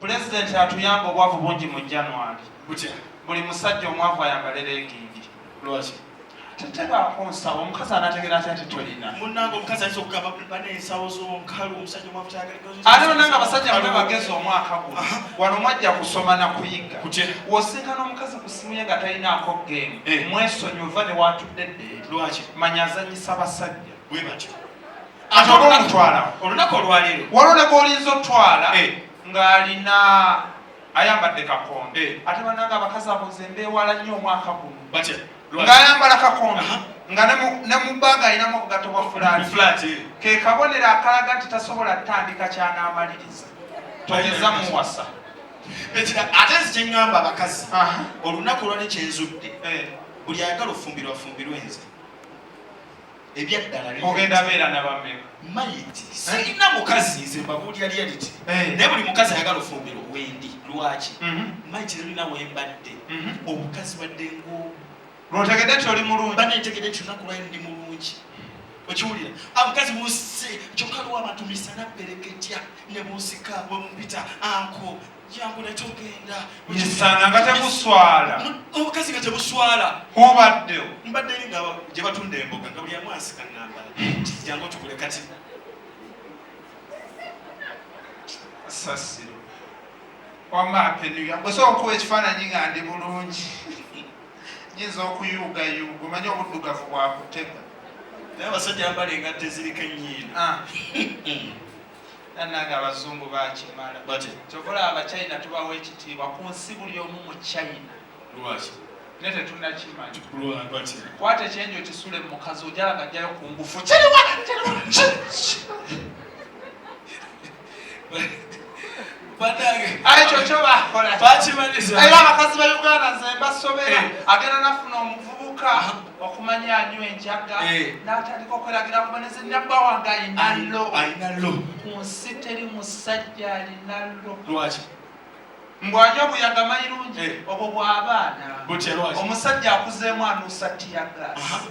President atuyamba obwavu bungi mu January. Butya. Buli musajja omwavu ayambala legging. Lwaki? Tetebaako nsawo omukazi anategeera atya nti tolina. Munnange omukazi ayinza okugamba bane ensawo z'onkalu omusajja omwavu kyagaligozi. Ate bannanga abasajja bano bagezi omwaka guno. Wano mwajja kusoma na kuyiga. Kutya. W'osinkana omukazi ku ssimu ye nga talinaako geemu. Mwesonyiva ne watudde ddeeti. Lwaki? Manya azannyisa basajja. Bwe batyo. Ate olw'omutwalawo. Olunaku olwaleero. Waliwo g'olinza otwala ng'alina ayambadde kakondo. Ate bannanga abakazi abo nze mbeewala nnyo omwaka guno. Batya. Ng'ayambala kakondo nga ne mu bbaaga alinamu obugato bwa fulaati. Ke kabonero akalaga nti tasobola ttandika ky'anaamaliriza. Toyinza muwasa. Ate nze kye ŋŋamba abakazi olunaku olwali kyenzudde buli ayagala ofumbirwafumbirwa enze ebyaddala ogenda beera nabameka mayiti sirina mukazi nze mbabuulira reality naye buli mukazi ayagala ofumbirwa wendi lwaki mayiti lulina wembadde obukazi badde lwotegedde nti oli mulungi banetegedde nti olunaku lwali ndi mulungi okiwulira omukazi muse kyokka lwa abantu misana bereketya ne musika bwe mupita anko jangu netogenda yesanga nga tebuswala omukazi nga tebuswala obaddewo mbadde nga gye batunda emboga nga buli amu asika ngambala jangu tukule kati sasiro wamaapenuya bwesobola okuwa ekifaananyi nga ndi bulungi nyinza okuyuugayuuga omanye obuddugavu bwakutega naye abasajja bambala engatte eziriko ennyindo nananga abazungu bakimala kyovola abachina tubawa ekitiibwa ku nsi buli omu mu China lwaki ne tetunnakimanyi lwaki kwata ekyenjo kisule mu mukazi ojala gajjayo ku ngufu ekyo kyo bakola era abakazi ba Uganda nze mbasobera agenda nafuna omuvubuka okumanya anywa enjaga n'atandika okweragira kubaneze nabba wange ayina lo ku nsi teri musajja alina lo lwaki mbwanywa buyaga mayirungi obwo bw'abaana omusajja akuzeemu anuusa tiyagasi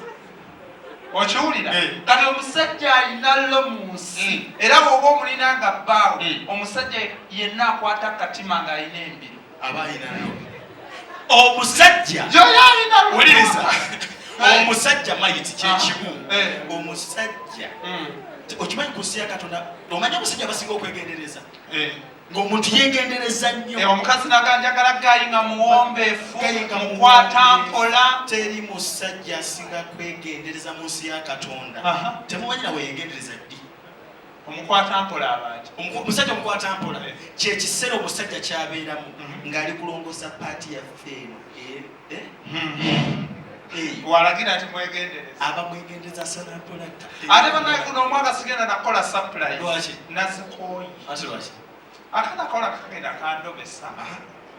okiwulira kati omusajja alina lo mu nsi era bw'oba omulina nga bbaawo omusajja yenna akwata akatima ng'alina embiro aba alina lo omusajja wuliriza omusajja mayiti kyekimu omusajja okimanyi ku nsi ya Katonda omanya omusajja basinga okwegendereza ng'omuntu yegendereza nnyo omukazi naganjagala gayi nga muwombeefu mukwata mpola teri musajja asinga kwegendereza mu nsi ya Katonda temumanyi nawe yegendereza ddi omukwata mpola abantu omusajja omukwata mpola kyekiseera omusajja kyabeeramu ng'ali kulongosa paati yaffe eno walagira nti mwegendereza aba mwegendereza sanampola ate banaye guno omwaka sigenda nakola surprise lwaki nazikooyi ate lwaki akanakola kagenda kandobesa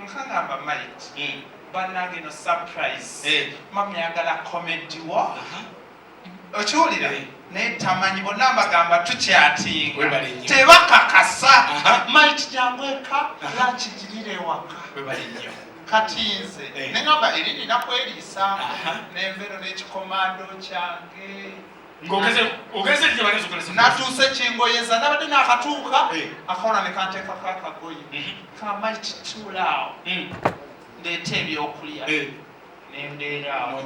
nkagamba mite bannange no surprise mami yagala comedy wo okiwulira naye tamanyi bonna mbagamba tukyatinga tebakakasa mite jangu eka lakigirira ewaka kati nze neŋamba eri nina kweriisa n'envero n'ekikomando kyange natuuse kingoyeza nabadde nakatuuka akawola ne kanteekako akagoye kamite tuulaawo ndeeta ebyokulya nendeeraawo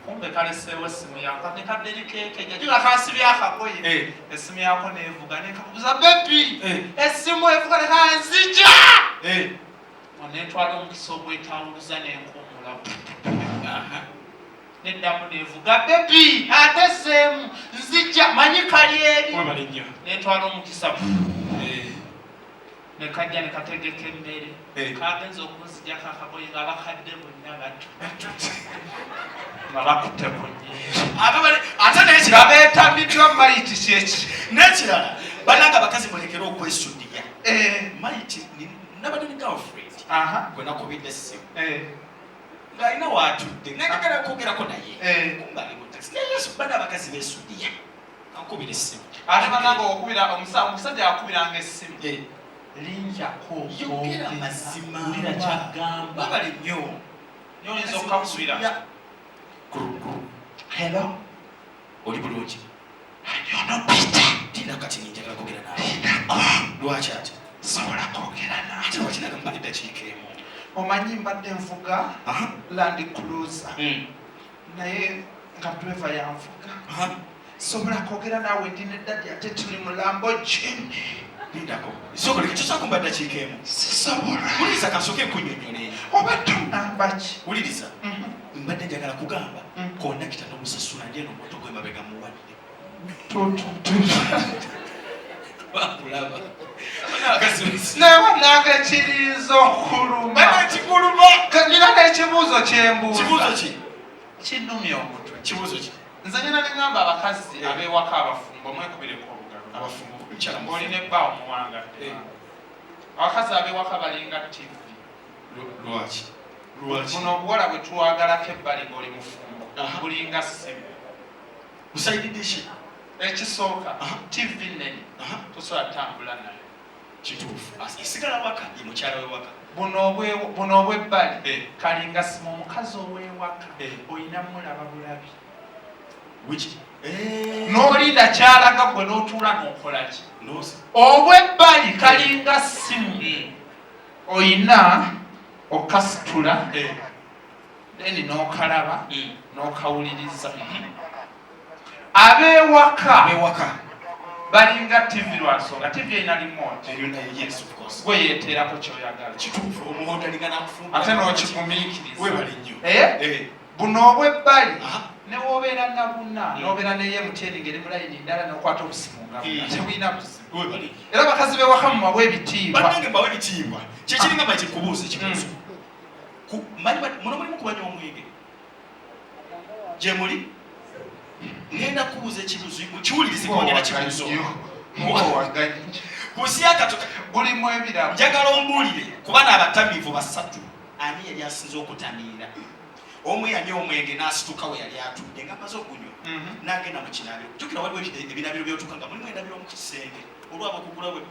kumbe kaleseewo essimu yako nekadde likeekeja juga kansibya akagoye essimu yako neevuga nekakubuza bebi essimu evuga nekanzija netwala omukisa ogwetawuluza nenkuumula neddamu nevuga bebi ate seemu nzija manyi kali eri netwala omukisa nekajja nekategeka emmere kagenza okunzijako akagoye nga bakadde bonna nga bakutte ku nnyingi nga beetambiddwa mayiti kyeki n'ekirala bannanga abakazi mulekera okwesuddiya mayiti nabadde ne girlfriend gwe nakubidde essimu ng'alina waatudde nagagala okwogerako naye kumbali mu taxi naye yesu bana abakazi beesuddiya ankubira essimu ate bannanga okubira omusajja akubiranga essimu linjako yogera mazima wulira kyagamba babale nnyo nyonyinza okukakubira hello oli bulungi yono Peter tina kati ninjagala kwogera nawe lwaki ati sobola kwogera nawe ate wakina eddakiika emu. Omanyi mbadde nvuga Land Cruiser naye nga driver yanvuga sobola kwogera naawe ndi neddadi ate tuli mu Lamborghini. Lindako sobola ekyosaako mbadde dakiika emu sisobola. wuliriza kansooke nkunnyonnyole oba tongamba ki? wuliriza mbadde njagala kugamba kondakita n'omusasula ndi eno moto gwe mabega muwadde bakulaba nawe nange kiriza okuluma nina n'ekibuuzo kyembuuza. kibuuzo ki? kinnumya omutwe. kibuuzo ki? nze nyina neŋŋamba abakazi ab'ewaka abafumbo mwekubireko obugalo. abafumbo olina ebbaawo muwangadde. abakazi ab'ewaka balinga TV. lwaki? buno obuwala bwe twagalako ebbali ng'oli mufumbo bulinga ssimu. busayididdeshi ekisooka TV nene tosobola tambula nayo. kituufu isigala waka ye mukyala w'ewaka. buno obwebbali kalinga simu. omukazi ow'ewaka olina mulaba bulabi n'olinda kyalaga gwe n'otuula n'okola ki? obwebbali kalinga simu olina okasitula then n'okalaba n'okawuliriza. ab'ewaka balinga TV lwansonga TV erina remote gwe yeeteerako kyoyagala ate n'okigumiikiriza. buno obwebbali newobeera nabuna nobeera neye MTN ngeri mulayini ndala nokwata obusimu nga tebulina buzibu. era bakazi b'ewaka mumabwa ebitiibwa. bannange mbawa ebitiibwa kyekiringa bati kubuuza ekibuuzo muno mulimu kubanya omwenge gye muli ngenda kubuuza ekibuuzo kiwulirize kwongera kibuuzo kusyakatoka bulimu ebiramu. njagala ombuulire kuba n'abatamiivu basatu ani yali asinze okutamiira. omu yanywa omwenge n'asituka we yali atudde nga amaze okunywa n'agenda mu kinabiro. jjukira waliwo ebinabiro byotuka nga mulimu endabiro mu kisenge olwaba okugula bwe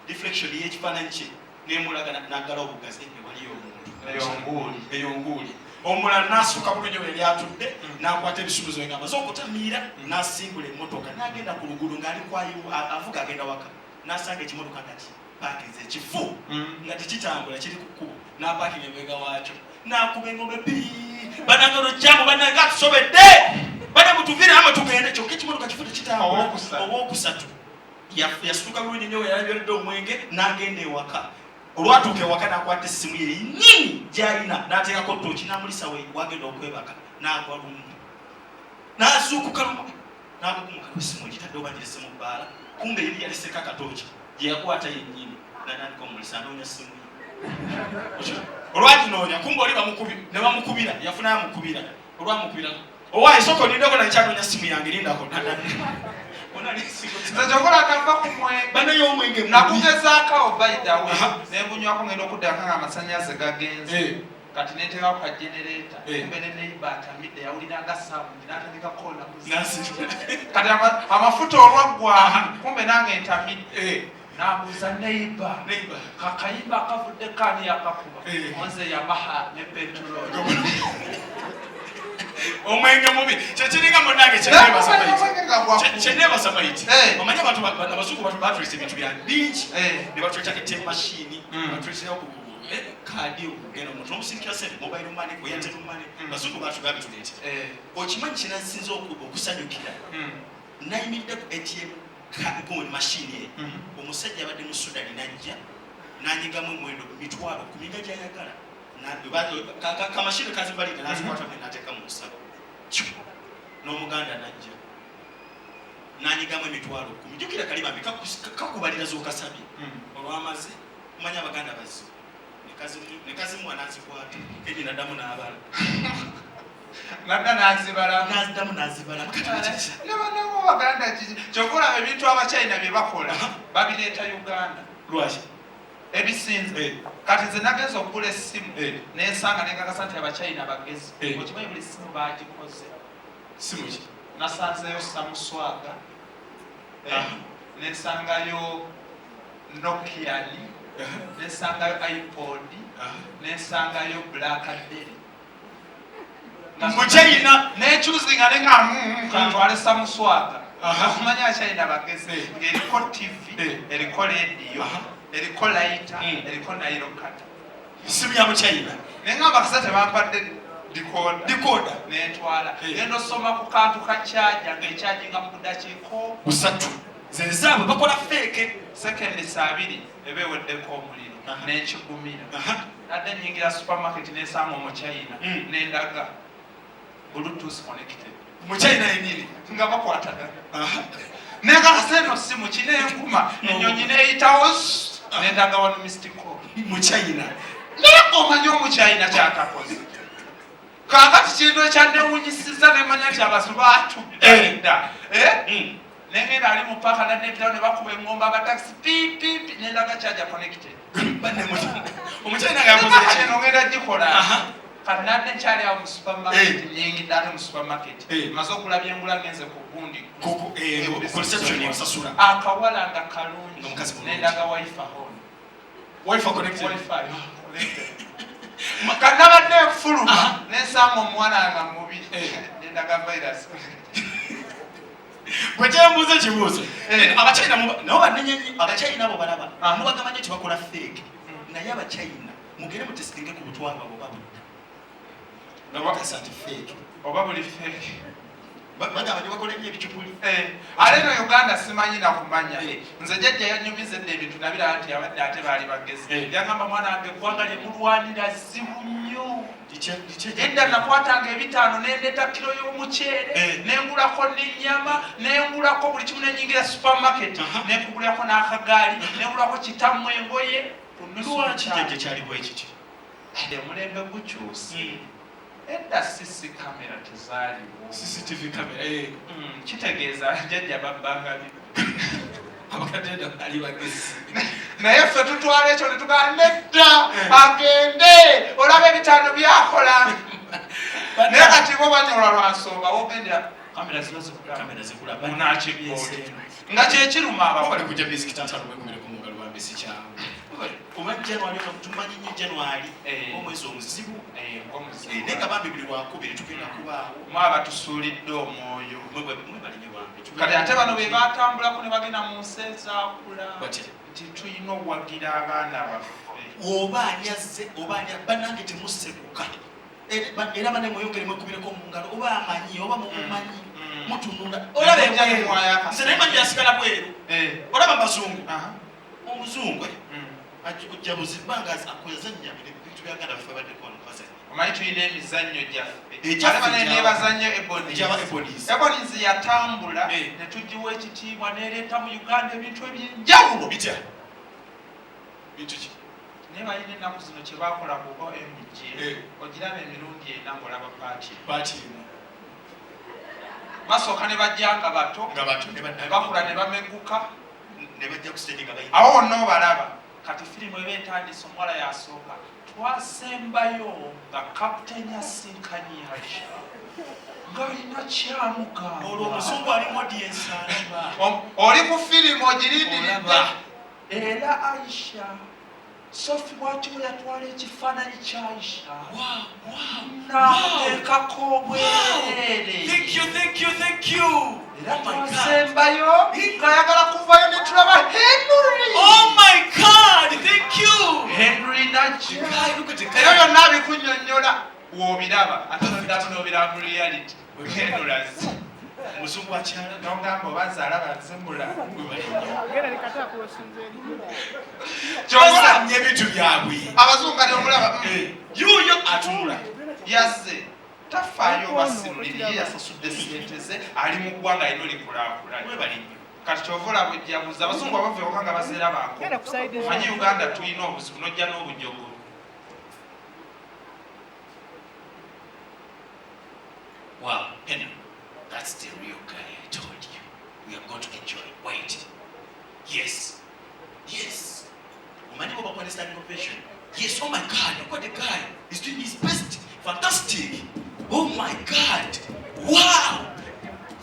deflection y'ekifaananyi kye n'emulaga n'aggala obugazi ewaliyo omuntu eyo nguuli. omulala n'asituka bulungi we yali atudde n'akwata ebisumuzo nga amaze okutamiira n'asingula emmotoka n'agenda ku luguudo ng'ali avuga agenda waka n'asanga ekimotoka nga kipaakinze ekifu nga tekitambula kiri ku kkubo n'apaakinga emabega waakyo n'akuba engombe bbiri banagalo jamu banaga atusobedde bana mutuvire ama tugende kyokka ekimotoka kifuta kitambula. owookusatu yasituka bulungi nnyo we yalabyoledde omwenge n'agenda ewaka. olwatuuka ewaka n'akwata essimu ye nnyini gy'alina n'ateekako ttooki n'amulisa we wagenda okwebaka n'agwa lumu n'azuukuka lumu n'agugumuka essimu egitadde obangirese mu bbaala kumbe yali yaliseko akatooki gye yakwata yennyini n'atandika omulisa anoonya ssimu ye. olwaginoonya kumbe oli ne bamukubira yafuna amukubira olwamukubira owaaye soko nindeko nakyanoonya ssimu yange lindako banayoomwenge nakugezaako bayidawe nebunywako ngenda okuddako nga amasannyalaze gagenze kati neteekako ka genereeta kumbe ne neiba atamidde yawuliranga sawundi n'atandika kola kati amafuta olwaggwa kumbe nange ntamidde nabuuza neiba kakayimba akavudde kaani yakakuba onze yamaha ne petroli omwenge mubi kyekiringa munange kyeneebasa maiti. omanyi abantu abazungu batulesa ebintu bya bingi ne batuleta ATM machine batuleterawo kaadi okugenda omuntu n'omusirikira sente mobile money Airtel money bazungu batugaa bituleete. okimanyi kyenansinza okusanyukira nayimidde ku ATM machine ye omusajja abadde mu Sudani najja n'anyigamu emwendo mitwalo ku minga gy'ayagala kamashini kazibalira nazikwata n'ateeka mu nsalo n'omuganda najja n'anyigamu emitwalo kumi. jjukira kalimambi kakubalira z'okasabye olwamaze kumanya abaganda bazzi ne kazimuwa n'azikwata edi naddamu n'abala n'addamu n'azibala nabanabo baganda kyokulaba ebintu abachina bye bakola babireeta Uganda. lwaki? ebisinze kati nze nagenza okugula essimu nensanga nenkakasa nti abachina bagezi okimanyi buli ssimu bagikoze. simu ki? nasanzeyo Samuswaga nensangayo Nokiani nensangayo iPod nensangayo Blackberry muchina nekyuzinga nenga kantwale Samuswaga okumanya abachina bagezi ng'eriko TV eriko radio eriko laita eriko nairo kata simu ya Muchina nengamba kasate bampadde dikoda netwala ngendo soma ku kantu ka charger ng'ekyajinga mu dakiiko 3 zenzaabwe bakola fake sekendi 2 ebeeweddeko omuliro n'ekigumira nadde nyingira supermarket nesanga Omuchina nendaga bluetooth connected Muchina yenini nga bakwatagana nekakasa eno simu kinenkuma enyonyi neyitawo nendaga wano mystical Muchina nekomanya Omuchina kyatakoze kakati kintu ekyannewunyisiza nemanya nti abasu batudda nengenda ali mu paka nanepitawo ne bakuba engomba abatakisi pipipi nendaga charger connected Omuchina yakoze kino ngenda gikola kati nadde nkyali awo mu supermarket nyingidde ate mu supermarket maze okula byengula ngenze ku gundi akawala nga kalungi nendaga wifi connected kanabadde enfuluma nensanga omuwala nga mubi nendaga virus bwekyembuuza ekibuuzo abachina nabo banenyenyi abachina abo balaba mubagamba nti bakola fake naye abachina mugere mutesitinge ku butwalo abo babudda nabakasa nti fake oba buli fake bagamba nti bakola ennyo ebicupuli ate no Uganda simanyi nakumanya nze jjajja yanyumizedde ebintu nabira nti abadde ate baali bagezi yagamba mwana wange eggwanga lyemulwanira zibu nnyo edda nakwatanga 5 nendeeta kilo y'omuceere nengulako n'ennyama nengulako buli kimu nenyingira supermarket nekugulako n'akagaali nengulako kitamu engoye lwaki jjajja kyali bwekiti omulembe gukyusi edda CC kamera tezaaliwo CCTV kamera kitegeeza jjajja babbanga abakadde edda baali bagezi naye ffe tutwala ekyo netugamba nedda agende olaba ebitaano byakola naye kati bo banyola lwansonga wogendera kamera zino zikunakibooli nga kyekiruma ababali kujja bisikitantalo bwekumireko mungalo bambisi kyawe oba January tumanyi nnyo January omwezi omuzibu naye nga bambi buli lwakubiri tugenda kubaawo mwaba tusuulidde omwoyo mwebalinye bambi kati ate bano be batambulako ne bagenda mu nsi ezaakula nti tulina owagira abaana baffe oba anyazze oba bannange temusekuka era bane mweyongere mwekubireko mu ngalo oba amanyi oba mumumanyi mutunula nze naye manyi asigala bweru olaba bazungu omuzungu ojja buzibanga akwezannyamira ebintu byaganda baffe baddeko nokazanya omanyi tulina emizannyo gyaffe ate bane nebazannyo ebonies yatambula ne tugiwa ekitiibwa nereeta mu Uganda ebintu ebyenjawulo bitya bintu ki naye balina ennaku zino kyebakola kuba MG ogiraba emirundi ena ng'olaba paati emu basooka ne bajja nga bato bakula ne bameguka ne bajja kusendinga awo wonna obalaba kati firimu eba etandise omuwala yasooka twasembayo nga kapiteeni asinkanye Aisha ng'alina kyamugamba olwo omuzungu ali mu audience alaba oli ku firimu ogirindiridde era Aisha Sophie bw'ati bwe yatwala ekifaananyi kya Aisha n'ateekako obwereere era twasembayo ng'ayagala kuvayo ne tulaba Henry najja era byonna abikunnyonnyola w'obiraba ate noddamu n'obiraba mu reality Henry omuzungu akyala nogamba obazaala bazimula kyozanye ebintu byabwe abazungu ali omulaba yuyo atunula yazze tafaayo basimuliri ye yasasudde sente ze ali mu ggwanga alina olikulaakulanye kati kyova olaba ojjabuza abazungu abaveewoka nga bazeera baako manyi Uganda tulina obuzibu nojja n'obujogo wow Henry that's the real guy I told you we are going to enjoy wait yes umanyi baba kwa standing ovation yes oh my god look at the guy he's doing his best fantastic oh my god wow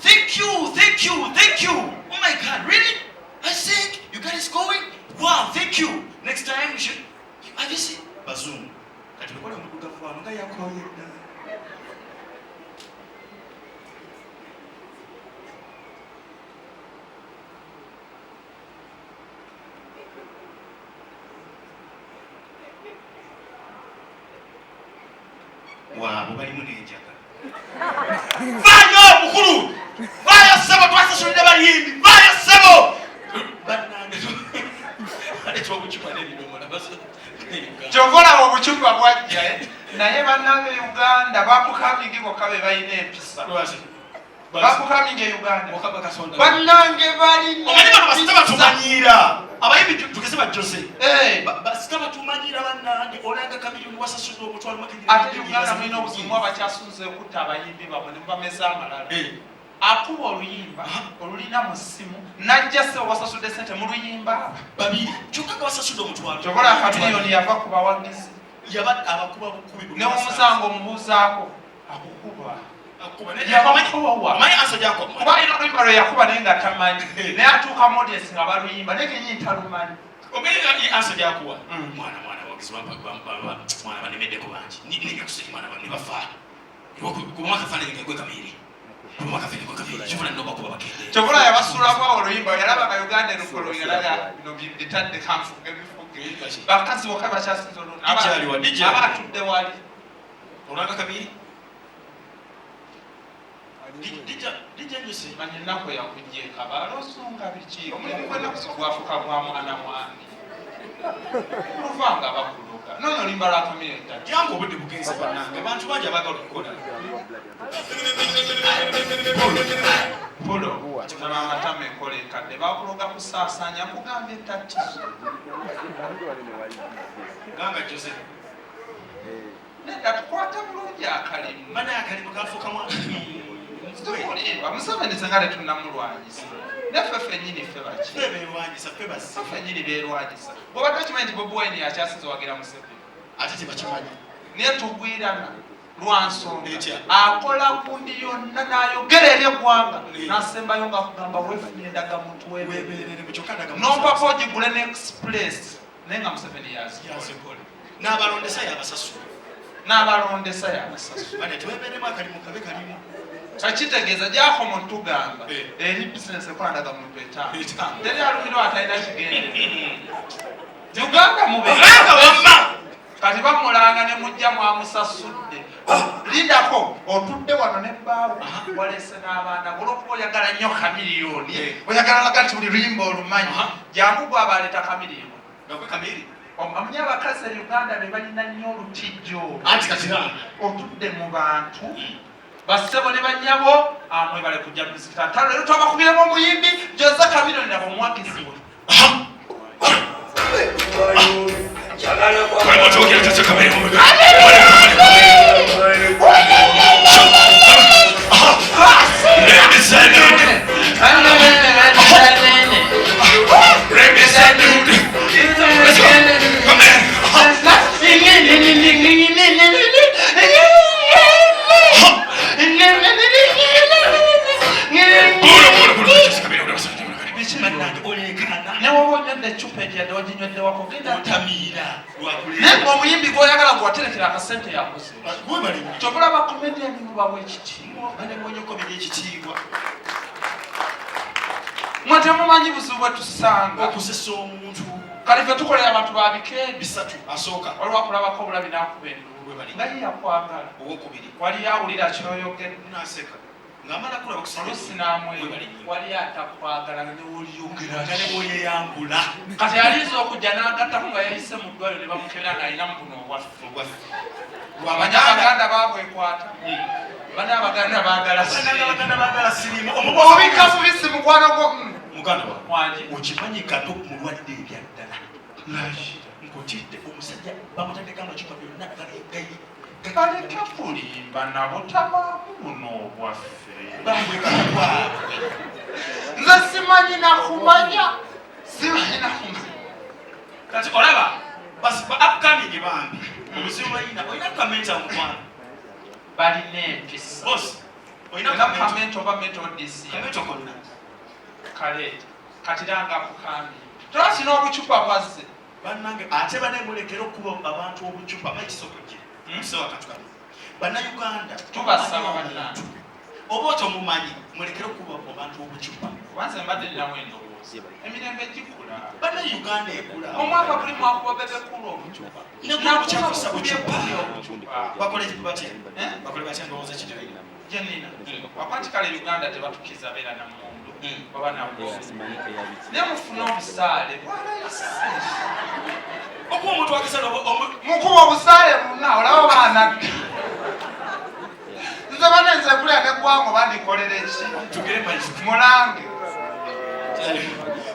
thank you oh my god really I think you guys going wow thank you next time we should have you seen bazungu kati lokole omuduga fano nga yakoyedda waabo balimu n'enjaga vaayo mukulu vaayo ssebo twasasulira bayimbi vaayo ssebo bannange aleeta obucupa n'ebidomola kyokola obucupa bwajja naye bannange Uganda bakukamingi bokka be balina empisa bakukamingi e Uganda bannange balina omanyi bano basita batumanyiira abayimbi tugeze bajjose basita batumanyiira bannange olanga kamiliyoni wasasudde omutwalo ate Uganda mulina obuzimu abakyasunze okutta abayimbi bamwe ne mubameza amalala akuba oluyimba olulina mu ssimu najja se wasasudde sente mu luyimba babiri kyokka nga wasasudde omutwalo kyokola akamiliyoni yava ku bawagizi yaba abakuba bukubi ne omusango omubuuzaako akukuba amanyi ansa gyako kuba ino oluyimba lwe yakuba naye nga tamanyi naye atuuka modesi nga baluyimba naye kenyini talumanyi omanyi ansa gyakuwa mwana wagizi mwana banemeddeko bangi nigakuseki mwana nebafaa kubamakafaananyi gagwe kamiri kyokola yabasuulamu oluyimba yalabanga Uganda erukolo yalaga bino bitadde kanfuga ebifuge bakazi bokka bakyasinza aba atudde wali olanga kamiri manyi ennaku yakujja ekabaala osonga biki omulimu gwenakuso gwafuka gwa mwana mwami oluvanga bakuluga noyo olimba lwa kamiri ddala yange obudde bugenze bannange abantu bangi abagala okukola pulo nabamatama enkola enkadde bakuloga kusaasanya kugamba ettatizo ganga jose nedda tukwata bulungi akalimu mana akalimu kafuukamu tukulimba Museveni senga tetunnamulwanyisa neffe ffennyini ffe baki beerwanyisa ffe basi ffennyini beerwanyisa bwobadde okimanyi nti Bobi Wine yakyasinze wagira Museveni ate tebakimanyi naye tugwirana lwansonga akola gundi yonna n'ayogera eri eggwanga n'asembayo nga kugamba weefunye endagamuntu weebeerere ogigule n'express naye nga Museveni yazikola n'abalondesa yabasasula teweeberemu akalimu kabe kalimu kakitegeeza gyakoma otugamba eri bizinesi ekola ndagamuntu etaano teri alumiro atalina kigende Uganda mubeeranga wamma kati bamulanga ne mujja mwamusasudde lindako otudde wano nebbaawo waleese n'abaana olwokuba oyagala nnyo kamiliyoni oyagala laga nti buli luyimba olumanyi jangu gwe abaleeta kamiliyoni amanyi abakazi e Uganda be balina nnyo olutijjo otudde mu bantu bassebo ne bannyabo amwebale kujja misikita ntalo leero twabakubiremu omuyimbi Jose Kamiliyoni nabo mwagizibwe omuyimbi gwoyagala gwaterekera akasente yakoze kyokola bakomediani mubawa ekitiibwa mwe temumanyi buzibu bwe tusanga okusesa omuntu kale ffe tukolera abantu babikeebi bisatu asooka olwakulabako obulabi nakuba enduulu nga ye yakwagala owokubiri wali awulira kyoyogedde naseka ng'amala kulaba olusi n'amweru wali atakwagala newoliyogera nebwoyeyambula kati alinza okujja n'agattako nga yayise mu ddwaliro ne bamukebera ng'alinamu buno obwaffe abanya abaganda babwekwata bana abaganda baagala sirimu obika bubisi mukwano gwo muganda wange okimanyi kato mulwadde ebyaddala nkotidde omusajja bamutaddeko amacupa byonna galegayi baleke kulimba nabo tabaamu buno obwaffe nze simanyi nakumanya kati olaba upcoming bambi obuzibu balina olina kamenta mukwano balina empisa olina kamenta oba metodisi kamenta konna kale katiranga kukambi tolakina obucupa bwazze bannange ate banemulekera okuba abantu obucupa maikisokojje musewakantukani bannayuganda tubasaba bannange oba otomumanyi mulekere okuba abantu obucupa kubanze mbadde ninamu endowooza emirembe gikula bana Uganda ekula omwaka guli mwakuba bebe kulo nakukyakusa bukyupa bakole batya ndowooza kityo jenina wakwatikale Uganda tebatukiza beera na mundu baba nabulozi naye mufuna obusaale okuba omuntu wakisala mukuba obusaale buna olaba baana nze banenze kulya neggwango bandikolera eki mulange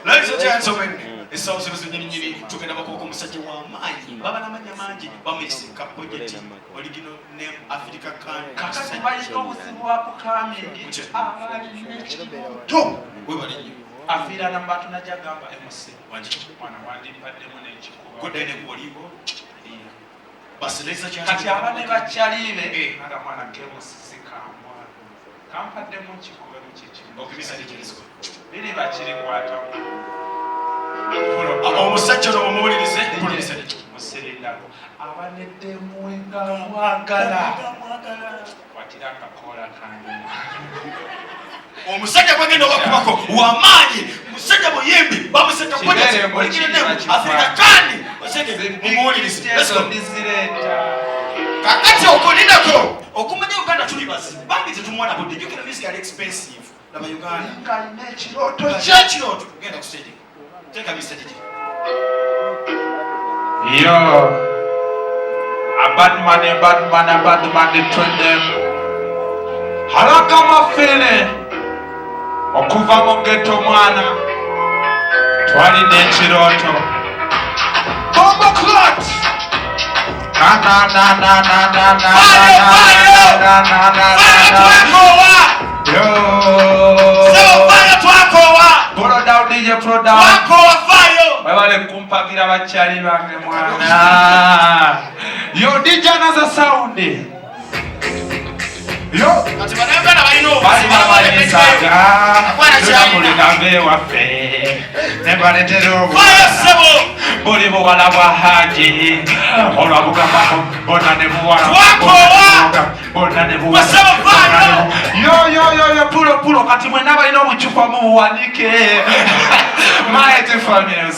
Ladies and gentlemen, esaawa zino zennyininyini tugenda bakuuka omusajja w'amaanyi baba n'amannya mangi bamuyisika project original name Africa kakati balina obuzibu bwa kukamingi to webale nnyo afiira nambatu najagamba MC mwana wandimpaddemu n'ekikuba goddaine kuwaliwo kati abane bakyalibe nga mwana gemusisikamwa kampaddemu nkikube mu kiki biri bakirikwata omusajja ono mumuwulirize musirindago abaneddemu nga mwagala watira akakoola kange omusajja gwagenda obakubako wamaanyi musajja muyimbi bamuseka afrikakani mumuwulirize kakati okulinako okumanya Uganda tuli bazibu bangi tetumwana budde jukira music yali expensive laba Uganda alina ekirooto kyekirooto genda ku stage teka Mr. DJ yo a bad man between them haraka mafene okuva mu ghetto mwana twalina ekirooto bombo clot webale kumpagira bakyali bange mwana yo DJ naza sound yo balibabayisaga waffe nebaletera buli buwala bwa haji olwabugambako bonna ne buwala pulo kati mwena balina obucupa mubuwanike maete family